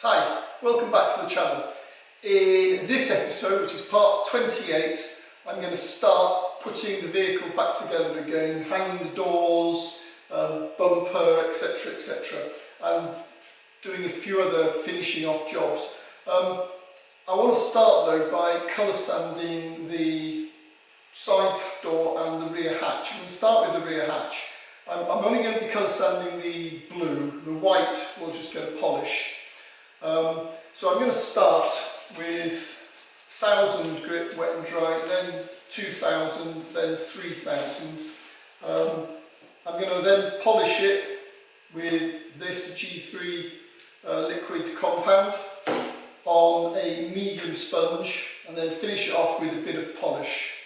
Hi, welcome back to the channel. In this episode, which is part 28, I'm going to start putting the vehicle back together again, hanging the doors, bumper, etc, etc, and doing a few other finishing off jobs. I want to start though by colour sanding the side door and the rear hatch. I'm going to start with the rear hatch. I'm only going to be colour sanding the blue, the white will just get a polish. So I'm going to start with 1000 grit wet and dry, then 2000, then 3000. I'm going to then polish it with this G3 liquid compound on a medium sponge and then finish it off with a bit of polish.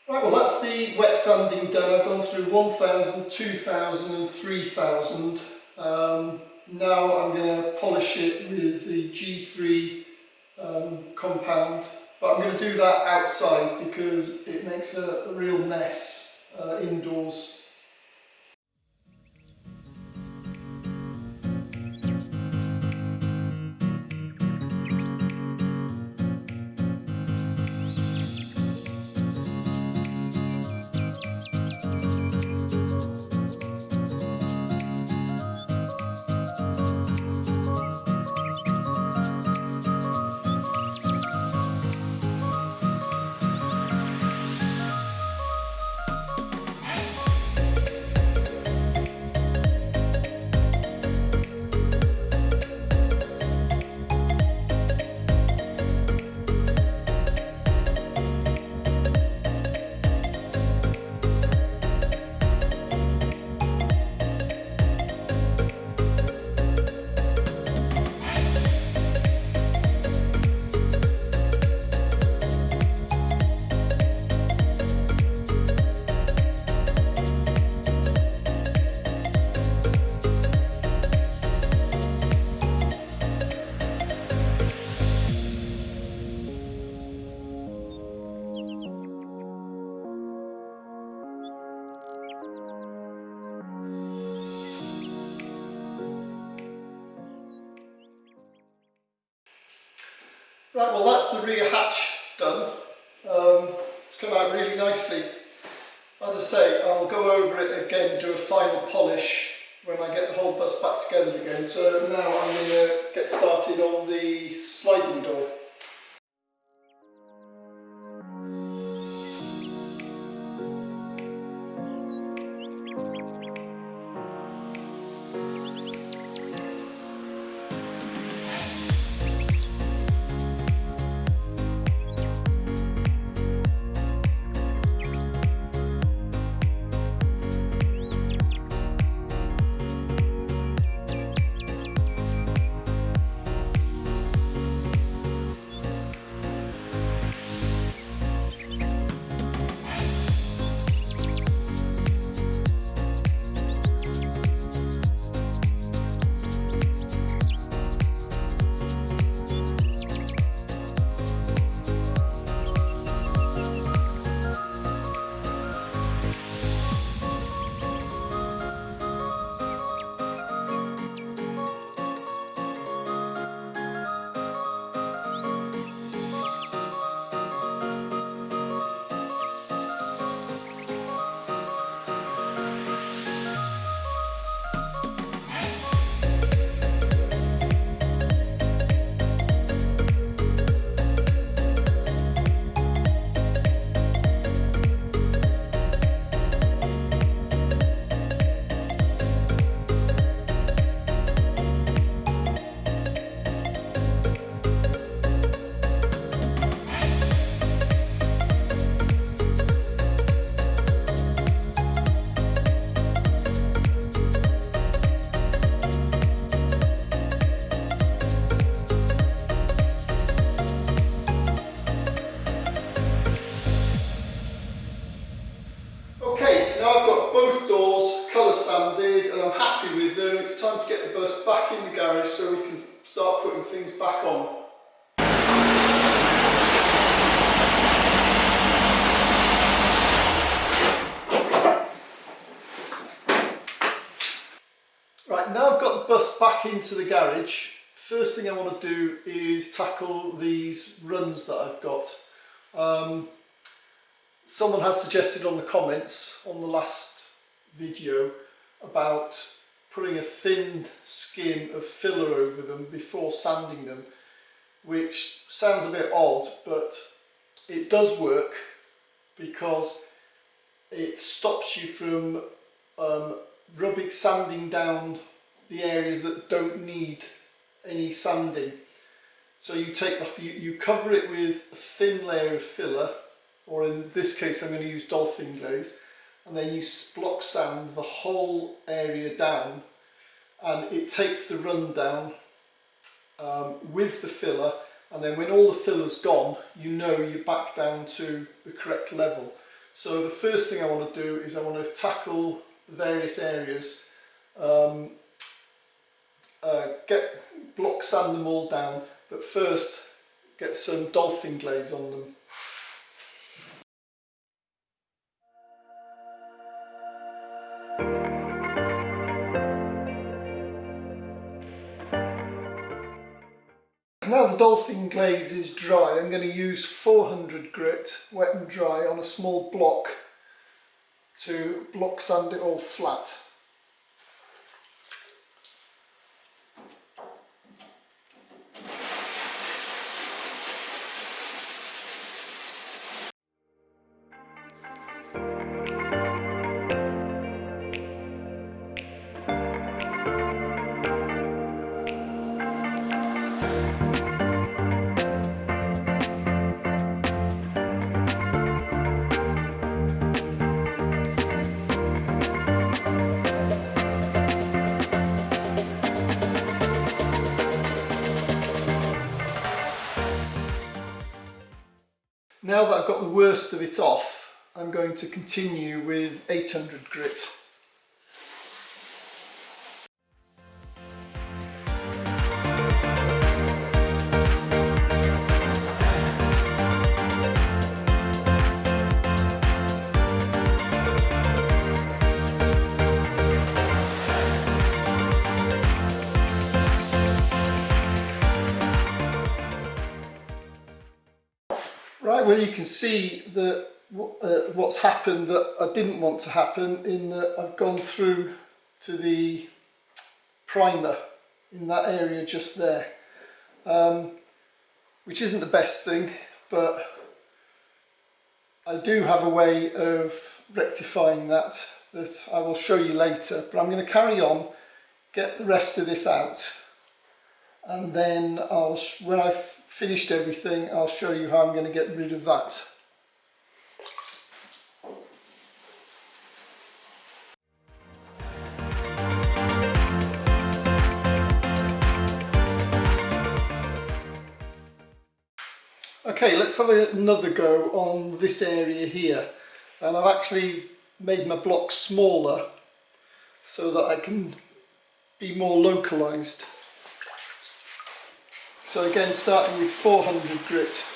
Right, well that's the wet sanding done. I've gone through 1000, 2000 and 3000. Now I'm going to polish it with the G3 compound, but I'm going to do that outside because it makes a real mess indoors. Right, well that's the rear hatch done. It's come out really nicely. As I say, I'll go over it again, do a final polish when I get the whole bus back together again. So now I'm going to get started on the sliding door. things back on. Right, now I've got the bus back into the garage. First thing I want to do is tackle these runs that I've got. Someone has suggested on the comments on the last video about putting a thin skin of filler over them before sanding them, which sounds a bit odd, but it does work because it stops you from sanding down the areas that don't need any sanding. So you cover it with a thin layer of filler, or in this case I'm going to use dolphin glaze, and then you block sand the whole area down, and it takes the run down with the filler, and then when all the filler's gone, you know you're back down to the correct level. So the first thing I want to do is I want to tackle various areas, block sand them all down, but first get some dolphin glaze on them. Now the dolphin glaze is dry, I'm going to use 400 grit, wet and dry, on a small block to block sand it all flat. Now that I've got the worst of it off, I'm going to continue with 800 grit. Right, well, you can see that what's happened that I didn't want to happen, in that I've gone through to the primer in that area just there, which isn't the best thing, but I do have a way of rectifying that I will show you later. But I'm going to carry on, get the rest of this out, and then when I've finished everything, I'll show you how I'm going to get rid of that. Okay, let's have another go on this area here, and I've actually made my block smaller so that I can be more localised. So again, starting with 400 grit.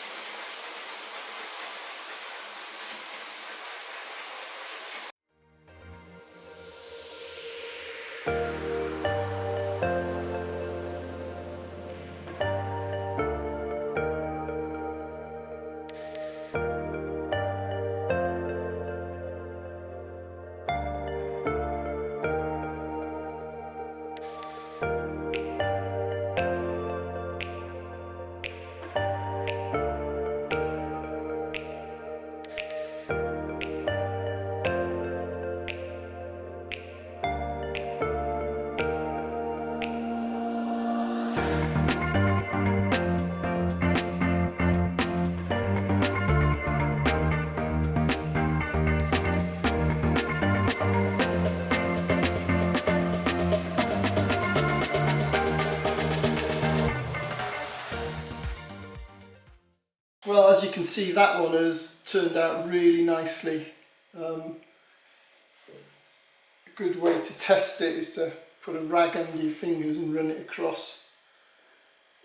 Well, as you can see, that one has turned out really nicely. A good way to test it is to put a rag under your fingers and run it across.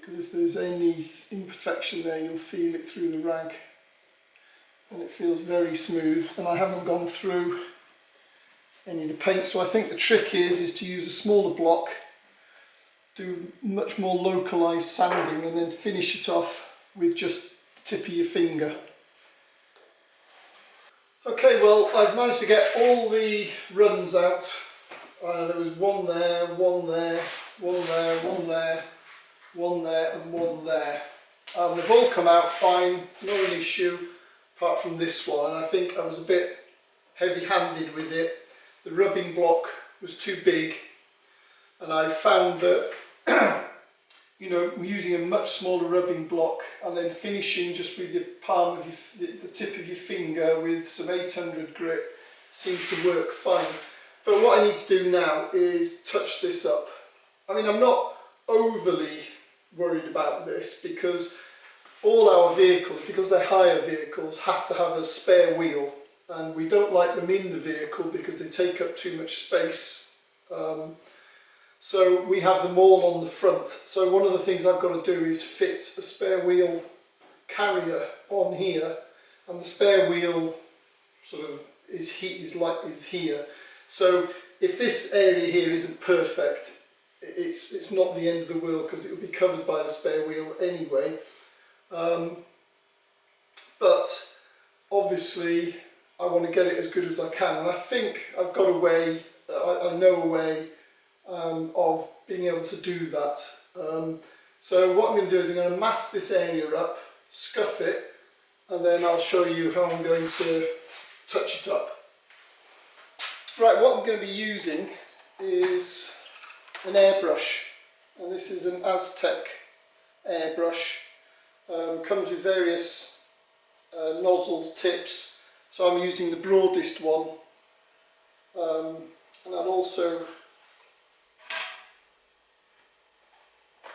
because if there's any imperfection there you'll feel it through the rag, and it feels very smooth, and I haven't gone through any of the paint. So I think the trick is to use a smaller block, do much more localised sanding, and then finish it off with just the tip of your finger. Okay, well, I've managed to get all the runs out. There was one there, one there, one there, one there, one there and one there. They've all come out fine, not an issue, apart from this one. And I think I was a bit heavy-handed with it. The rubbing block was too big, and I found that you know, using a much smaller rubbing block and then finishing just with the palm of the tip of your finger with some 800 grit seems to work fine. But what I need to do now is touch this up. I mean, I'm not overly worried about this because all our vehicles, because they're hire vehicles, have to have a spare wheel, and we don't like them in the vehicle because they take up too much space. So we have them all on the front. So one of the things I've got to do is fit a spare wheel carrier on here, and the spare wheel sort of is here. So if this area here isn't perfect, it's not the end of the world because it will be covered by the spare wheel anyway. But obviously I want to get it as good as I can, and I think I've got a way, I know a way of being able to do that. So what I'm going to do is I'm going to mask this area up, scuff it, and then I'll show you how I'm going to touch it up. Right, what I'm going to be using is an airbrush, and this is an Aztec airbrush. Comes with various nozzles, tips, so I'm using the broadest one, and I'll also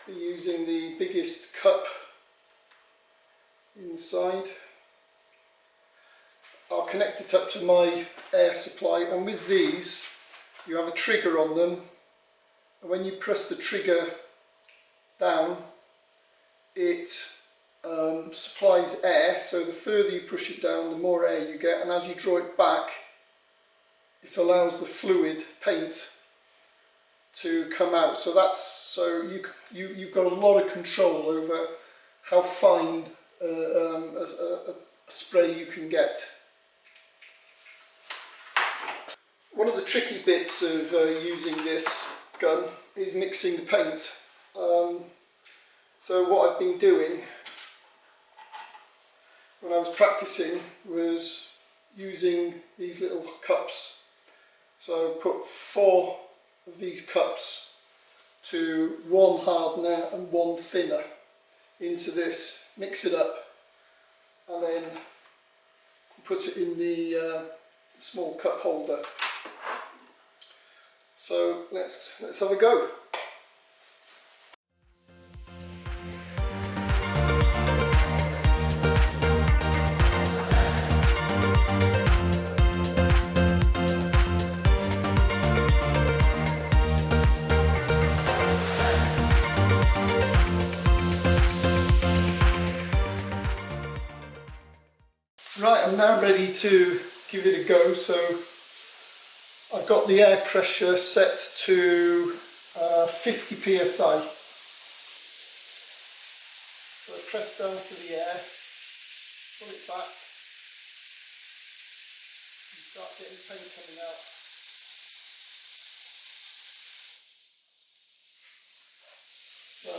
be using the biggest cup inside. I'll connect it up to my air supply, and with these you have a trigger on them, and when you press the trigger down it supplies air, so the further you push it down the more air you get, and as you draw it back it allows the fluid paint to come out. So you've got a lot of control over how fine a spray you can get. One of the tricky bits of using this gun is mixing the paint. So what I've been doing when I was practicing was using these little cups. So I put 4 of these cups to 1 hardener and 1 thinner into this, mix it up, and then put it in the small cup holder. So let's have a go. Right, I'm now ready to give it a go. So I've got the air pressure set to 50 psi. So I press down to the air, pull it back, and start getting paint coming out. So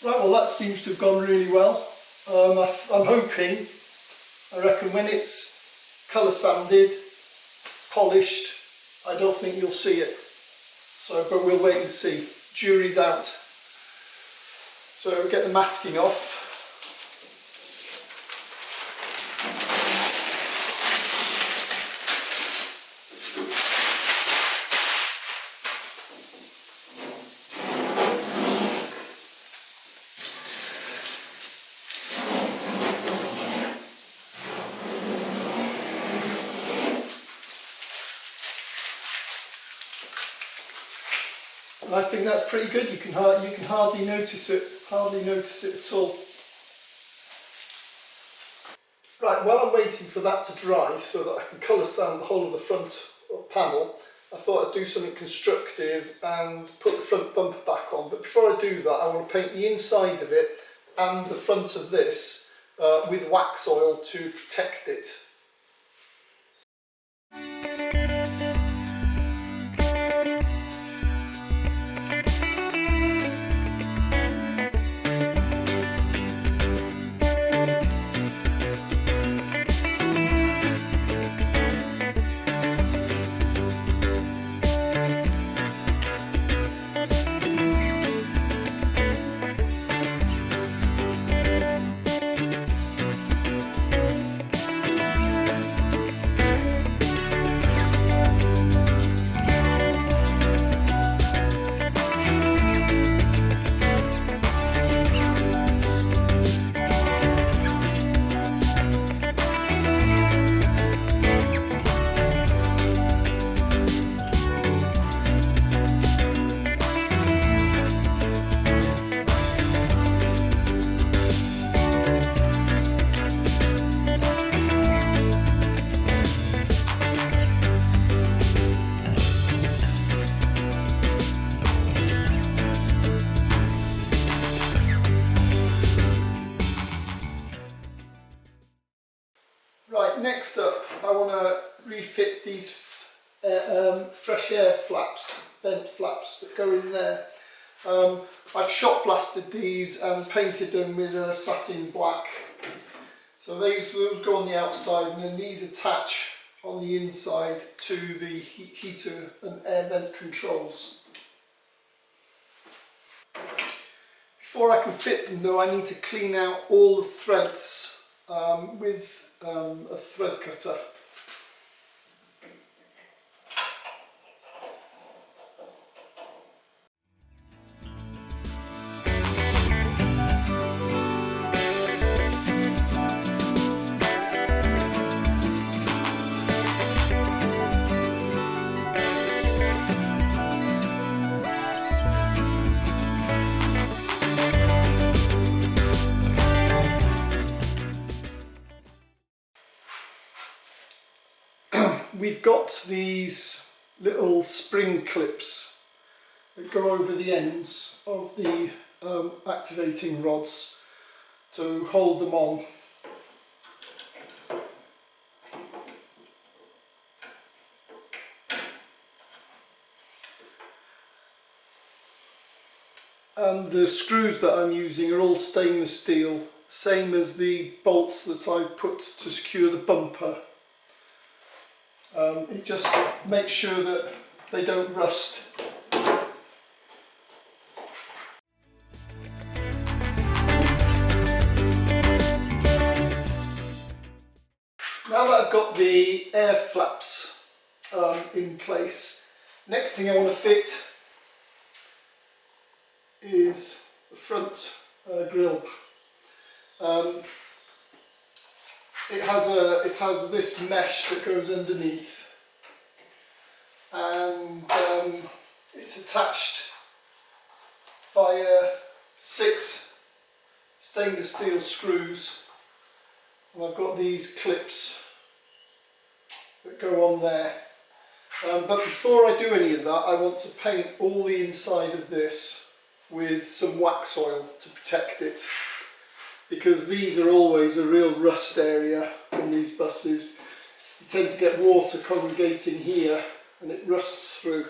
Right, well that seems to have gone really well. I'm hoping, I reckon when it's colour sanded, polished, I don't think you'll see it. So, but we'll wait and see. Jury's out. So we'll get the masking off. And I think that's pretty good. You can hardly notice it at all. Right, while I'm waiting for that to dry so that I can colour sand the whole of the front panel, I thought I'd do something constructive and put the front bumper back on. But before I do that, I want to paint the inside of it and the front of this with wax oil to protect it. Right, next up I want to refit these fresh air flaps, vent flaps that go in there. I've shot blasted these and painted them with a satin black. So those go on the outside, and then these attach on the inside to the heater and air vent controls. Before I can fit them though, I need to clean out all the threads with a thread cutter. We've got these little spring clips that go over the ends of the activating rods to hold them on. And the screws that I'm using are all stainless steel, same as the bolts that I put to secure the bumper. It just makes sure that they don't rust. Now that I've got the air flaps in place, next thing I want to fit is the front grille. It has this mesh that goes underneath, and it's attached via 6 stainless steel screws, and I've got these clips that go on there. But before I do any of that, I want to paint all the inside of this with some wax oil to protect it, because these are always a real rust area on these buses. You tend to get water congregating here and it rusts through.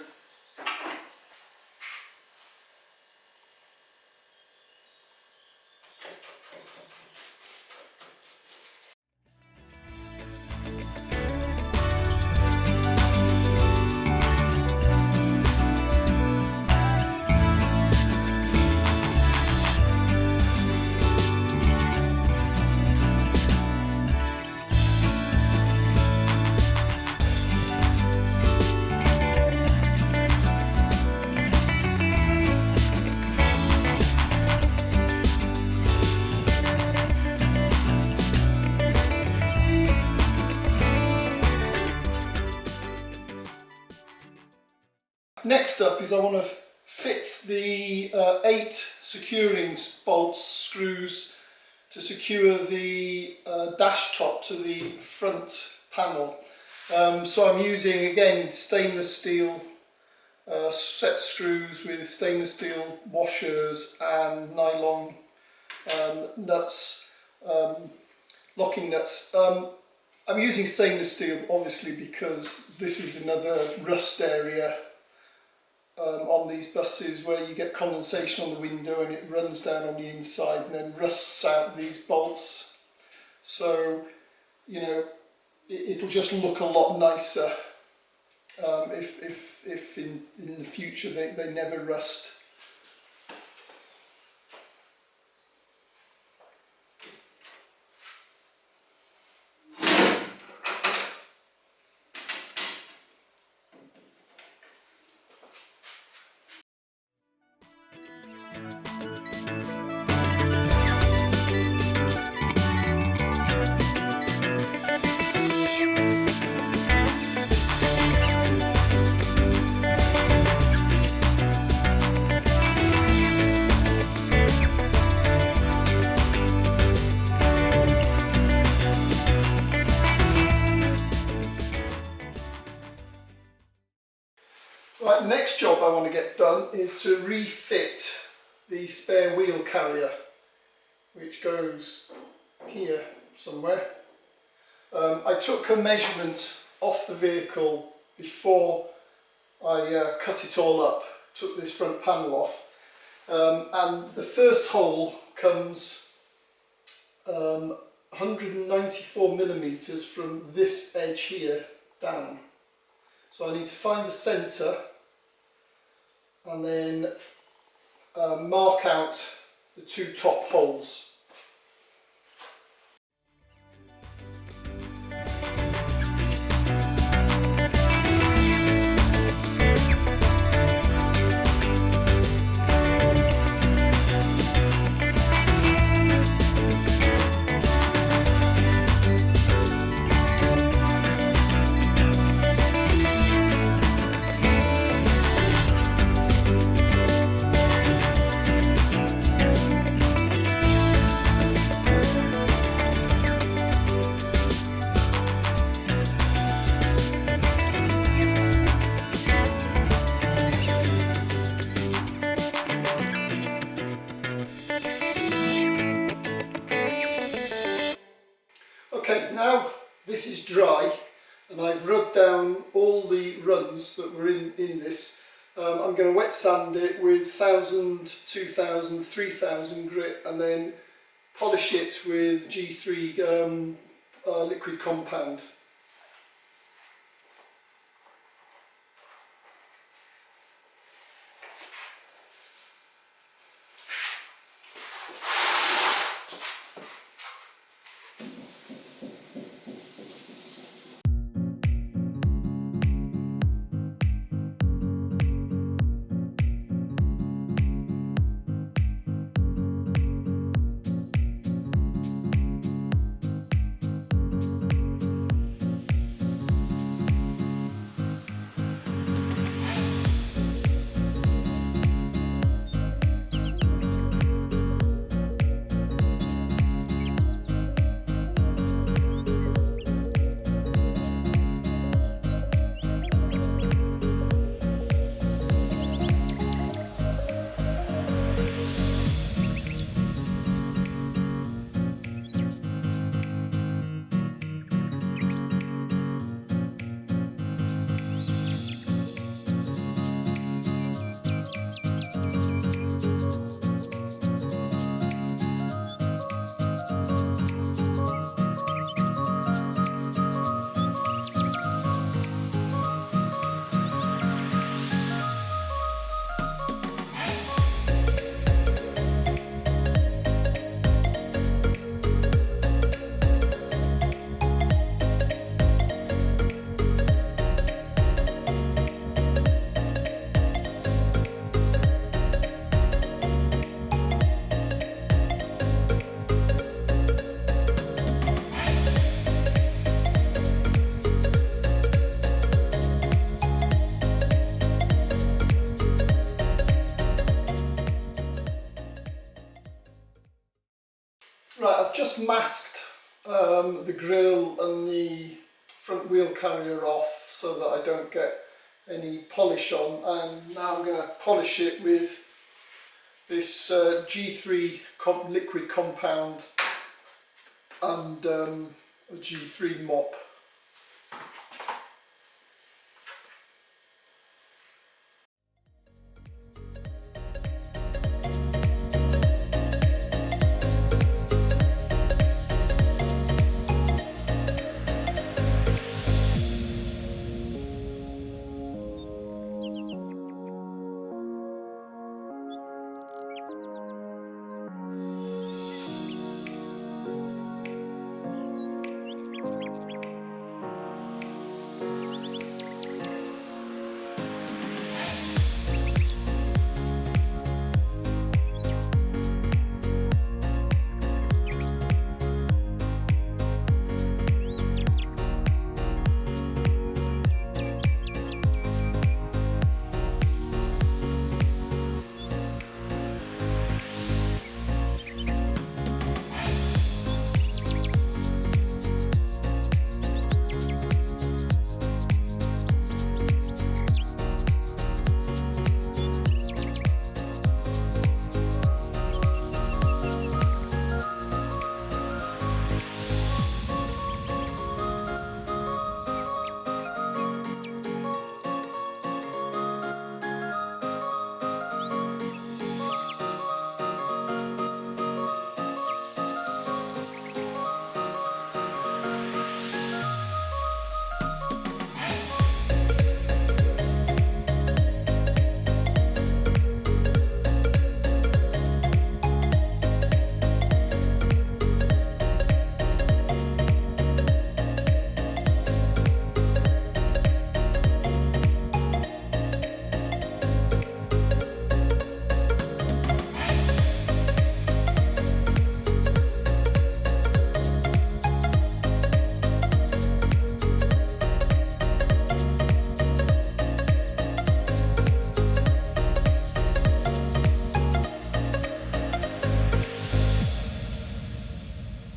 next up is I want to fit the 8 securing bolts, screws, to secure the dash top to the front panel. So I'm using, again, stainless steel set screws with stainless steel washers and nylon nuts, locking nuts. I'm using stainless steel obviously because this is another rust area on these buses where you get condensation on the window and it runs down on the inside and then rusts out these bolts. So, you know, it'll just look a lot nicer if in the future they never rust. Right, the next job I want to get done is to refit the spare wheel carrier, which goes here somewhere. I took a measurement off the vehicle before I cut it all up, took this front panel off, and the first hole comes 194 millimeters from this edge here down. So I need to find the centre and then mark out the 2 top holes. Okay, now this is dry and I've rubbed down all the runs that were in this. I'm going to wet sand it with 1000, 2000, 3000 grit and then polish it with G3 liquid compound. Right, I've just masked the grille and the front wheel carrier off so that I don't get any polish on, and now I'm going to polish it with this G3 liquid compound and a G3 mop.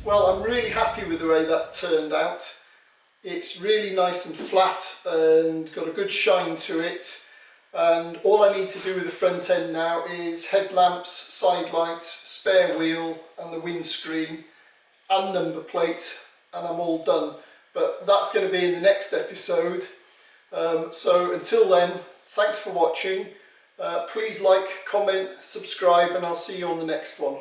Well, I'm really happy with the way that's turned out. It's really nice and flat and got a good shine to it, and all I need to do with the front end now is headlamps, side lights, spare wheel and the windscreen and number plate, and I'm all done. But that's going to be in the next episode. So until then, thanks for watching. Please like, comment, subscribe, and I'll see you on the next one.